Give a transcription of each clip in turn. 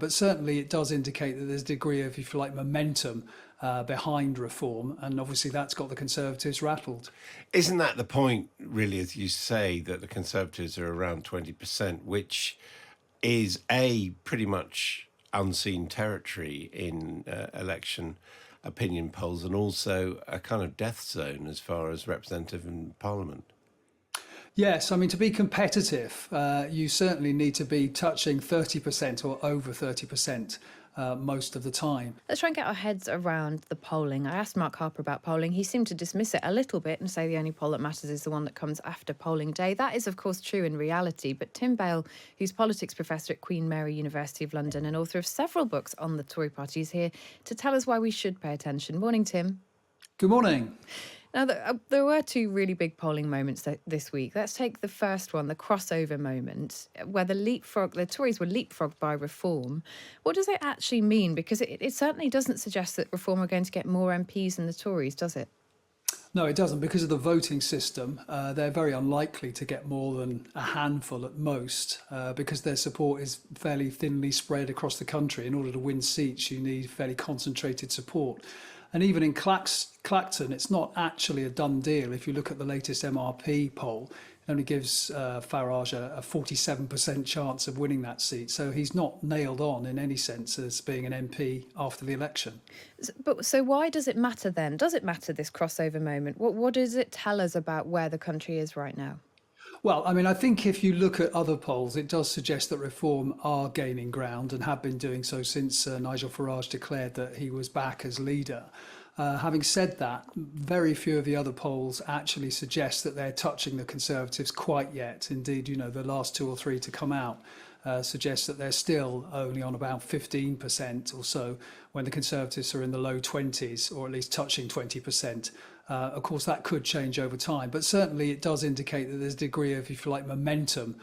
but certainly it does indicate that there's a degree of, if you like, momentum behind reform, and obviously that's got the Conservatives rattled. Isn't that the point, really, as you say, that the Conservatives are around 20%, which is pretty much unseen territory in election opinion polls, and also a kind of death zone as far as representative and parliament? Yes, I mean, to be competitive, you certainly need to be touching 30% or over 30% most of the time. Let's try and get our heads around the polling. I asked Mark Harper about polling. He seemed to dismiss it a little bit and say the only poll that matters is the one that comes after polling day. That is, of course, true in reality. But Tim Bale, who's politics professor at Queen Mary University of London and author of several books on the Tory party, is here to tell us why we should pay attention. Morning, Tim. Good morning. Now, there were two really big polling moments this week. Let's take the first one, the crossover moment, where the Tories were leapfrogged by reform. What does it actually mean? Because it certainly doesn't suggest that reform are going to get more MPs than the Tories, does it? No, it doesn't. Because of the voting system, they're very unlikely to get more than a handful at most, because their support is fairly thinly spread across the country. In order to win seats, you need fairly concentrated support. And even in Clacton, it's not actually a done deal. If you look at the latest MRP poll, it only gives Farage a 47% chance of winning that seat. So he's not nailed on in any sense as being an MP after the election. So why does it matter then? Does it matter, this crossover moment? What does it tell us about where the country is right now? Well, I mean, I think if you look at other polls, it does suggest that Reform are gaining ground and have been doing so since Nigel Farage declared that he was back as leader. Having said that, very few of the other polls actually suggest that they're touching the Conservatives quite yet. Indeed, the last two or three to come out suggest that they're still only on about 15% or so, when the Conservatives are in the low 20s, or at least touching 20%. Of course, that could change over time, but certainly it does indicate that there's a degree of, if you like, momentum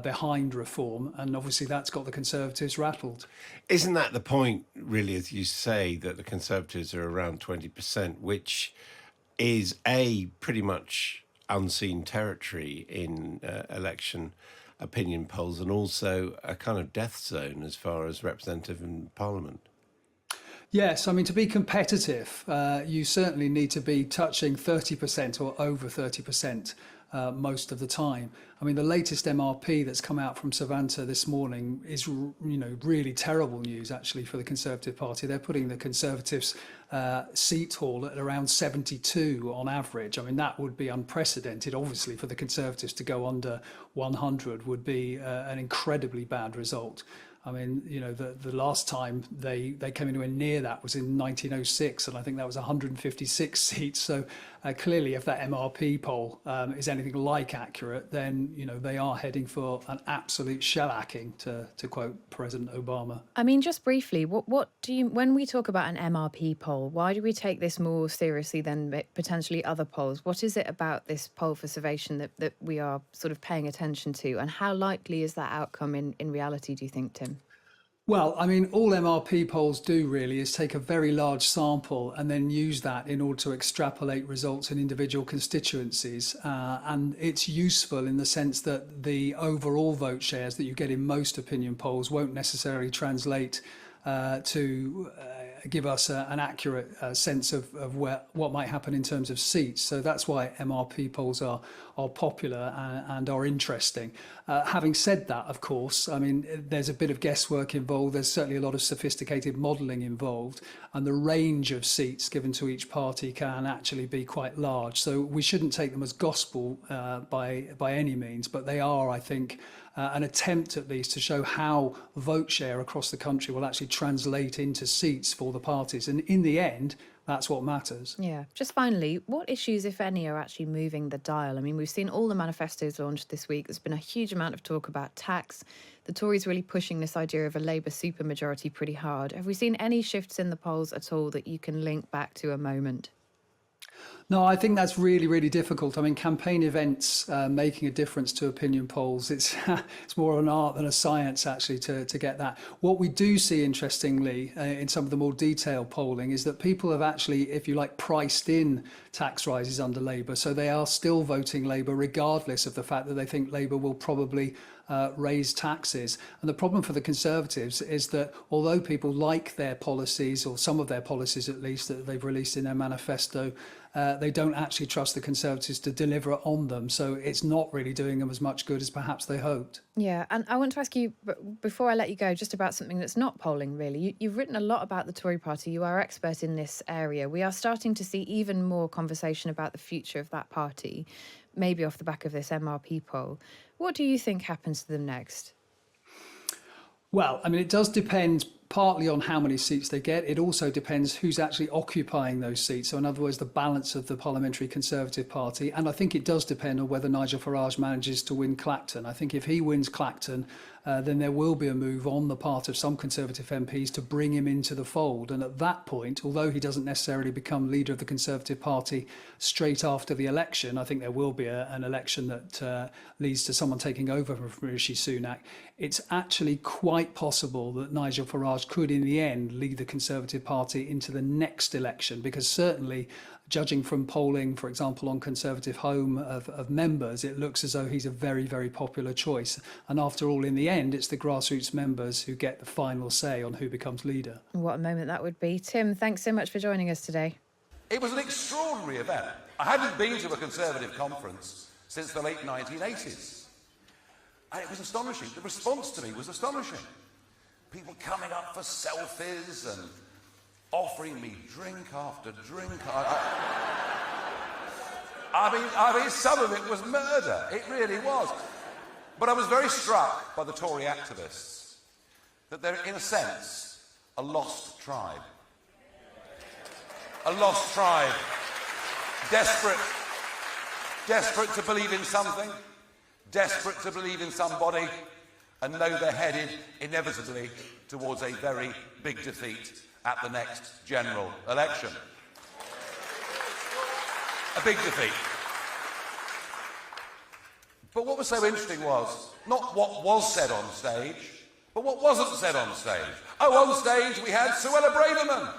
behind reform, and obviously that's got the Conservatives rattled. Isn't that the point, really, as you say, that the Conservatives are around 20%, which is pretty much unseen territory in election opinion polls, and also a kind of death zone as far as representative and parliament? Yes, I mean, to be competitive, you certainly need to be touching 30% or over 30% most of the time. I mean, the latest MRP that's come out from Savanta this morning is, really terrible news, actually, for the Conservative Party. They're putting the Conservatives' seat haul at around 72 on average. I mean, that would be unprecedented. Obviously, for the Conservatives to go under 100 would be an incredibly bad result. I mean, the last time they came anywhere near that was in 1906, and I think that was 156 seats. So clearly, if that MRP poll is anything like accurate, then they are heading for an absolute shellacking, to quote President Obama. I mean, just briefly, what do you, when we talk about an MRP poll, why do we take this more seriously than potentially other polls? What is it about this poll for Savation that we are sort of paying attention to, and how likely is that outcome in reality, do you think, Tim? Well, I mean, all MRP polls do really is take a very large sample and then use that in order to extrapolate results in individual constituencies. And it's useful in the sense that the overall vote shares that you get in most opinion polls won't necessarily translate to give us an accurate sense of what might happen in terms of seats. So that's why MRP polls are popular and are interesting. Having said that, of course, I mean, there's a bit of guesswork involved. There's certainly a lot of sophisticated modelling involved, and the range of seats given to each party can actually be quite large. So we shouldn't take them as gospel by any means, but they are, I think, an attempt at least to show how vote share across the country will actually translate into seats for the parties. And in the end, that's what matters. Yeah. Just finally, what issues, if any, are actually moving the dial? I mean, we've seen all the manifestos launched this week. There's been a huge amount of talk about tax. The Tories really pushing this idea of a Labour supermajority pretty hard. Have we seen any shifts in the polls at all that you can link back to a moment? No, I think that's really, really difficult. I mean, campaign events making a difference to opinion polls, it's it's more an art than a science, actually, to get that. What we do see, interestingly, in some of the more detailed polling is that people have actually, if you like, priced in tax rises under Labour. So they are still voting Labour, regardless of the fact that they think Labour will probably raise taxes. And the problem for the Conservatives is that although people like their policies, or some of their policies at least, that they've released in their manifesto, they don't actually trust the Conservatives to deliver on them. So it's not really doing them as much good as perhaps they hoped. Yeah, and I want to ask you, before I let you go, just about something that's not polling, really. You've written a lot about the Tory party. You are expert in this area. We are starting to see even more conversation about the future of that party, maybe off the back of this MRP poll. What do you think happens to them next? Well, I mean, it does depend partly on how many seats they get. It also depends who's actually occupying those seats. So in other words, the balance of the Parliamentary Conservative Party. And I think it does depend on whether Nigel Farage manages to win Clacton. I think if he wins Clacton, then there will be a move on the part of some Conservative MPs to bring him into the fold. And at that point, although he doesn't necessarily become leader of the Conservative Party straight after the election, I think there will be an election that leads to someone taking over from Rishi Sunak. It's actually quite possible that Nigel Farage could, in the end, lead the Conservative Party into the next election, because certainly, judging from polling, for example, on Conservative Home of members, it looks as though he's a very, very popular choice. And after all, in the end, it's the grassroots members who get the final say on who becomes leader. What a moment that would be. Tim, thanks so much for joining us today. It was an extraordinary event. I hadn't been to a Conservative conference since the late 1980s. And it was astonishing. The response to me was astonishing. People coming up for selfies and offering me drink after drink. I mean, some of it was murder. It really was. But I was very struck by the Tory activists that they're, in a sense, a lost tribe. A lost tribe. Desperate to believe in something, desperate to believe in somebody, and know they're headed inevitably towards a very big defeat at the next general election. A big defeat. But what was so interesting was not what was said on stage, but what wasn't said on stage. Oh, on stage we had Suella Braverman.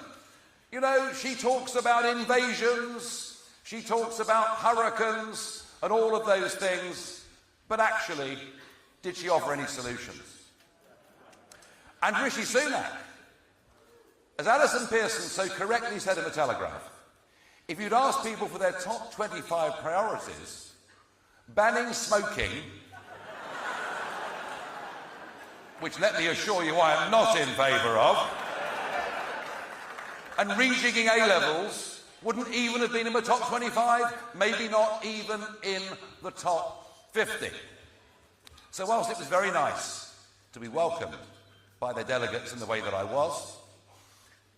You know, she talks about invasions, she talks about hurricanes and all of those things, but actually, did she offer any solutions? And Rishi Sunak, as Alison Pearson so correctly said in the Telegraph, if you'd asked people for their top 25 priorities, banning smoking, which let me assure you I am not in favour of, and rejigging A-levels wouldn't even have been in the top 25, maybe not even in the top 50. So whilst it was very nice to be welcomed by their delegates in the way that I was,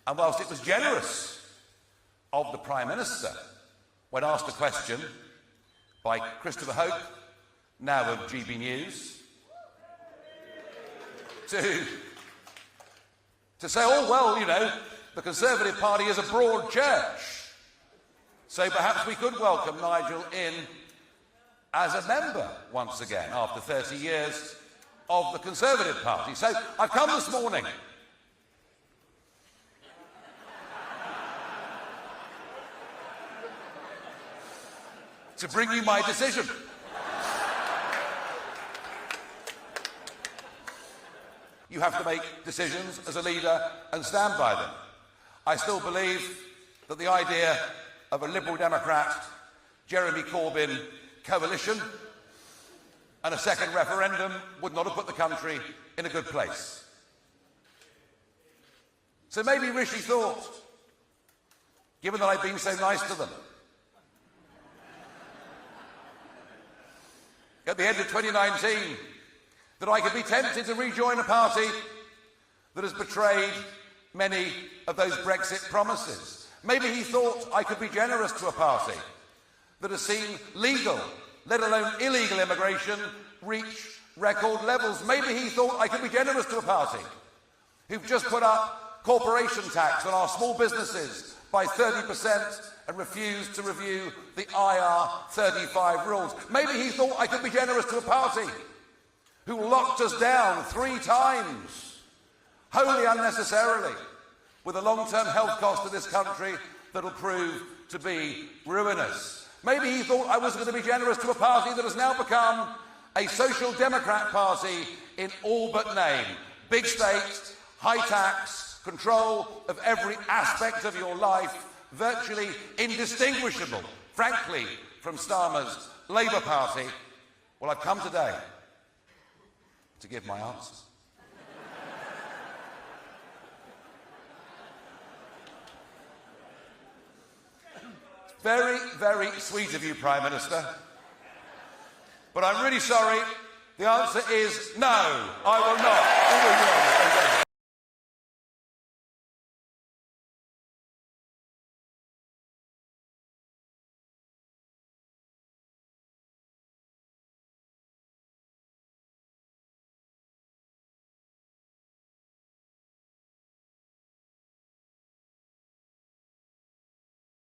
and whilst it was generous of the Prime Minister, when asked a question by Christopher Hope, now of GB News, to say, oh, well, you know, the Conservative Party is a broad church, so perhaps we could welcome Nigel in as a member once again after 30 years of the Conservative Party. So I've come this morning to bring you my decision. You have to make decisions as a leader and stand by them. I still believe that the idea of a Liberal Democrat, Jeremy Corbyn coalition and a second referendum would not have put the country in a good place. So maybe Rishi thought, given that I've been so nice to them, at the end of 2019, that I could be tempted to rejoin a party that has betrayed many of those Brexit promises. Maybe he thought I could be generous to a party that has seen legal, let alone illegal immigration, reach record levels. Maybe he thought I could be generous to a party who've just put up corporation tax on our small businesses by 30% and refused to review the IR35 rules. Maybe he thought I could be generous to a party who locked us down 3 times, wholly unnecessarily, with a long-term health cost to this country that'll prove to be ruinous. Maybe he thought I was going to be generous to a party that has now become a social democrat party in all but name. Big state, high tax, control of every aspect of your life, virtually indistinguishable, frankly, from Starmer's Labour Party. Well, I've come today to give my answer. Very, very sweet of you, Prime Minister. But I'm really sorry. The answer is no, I will not.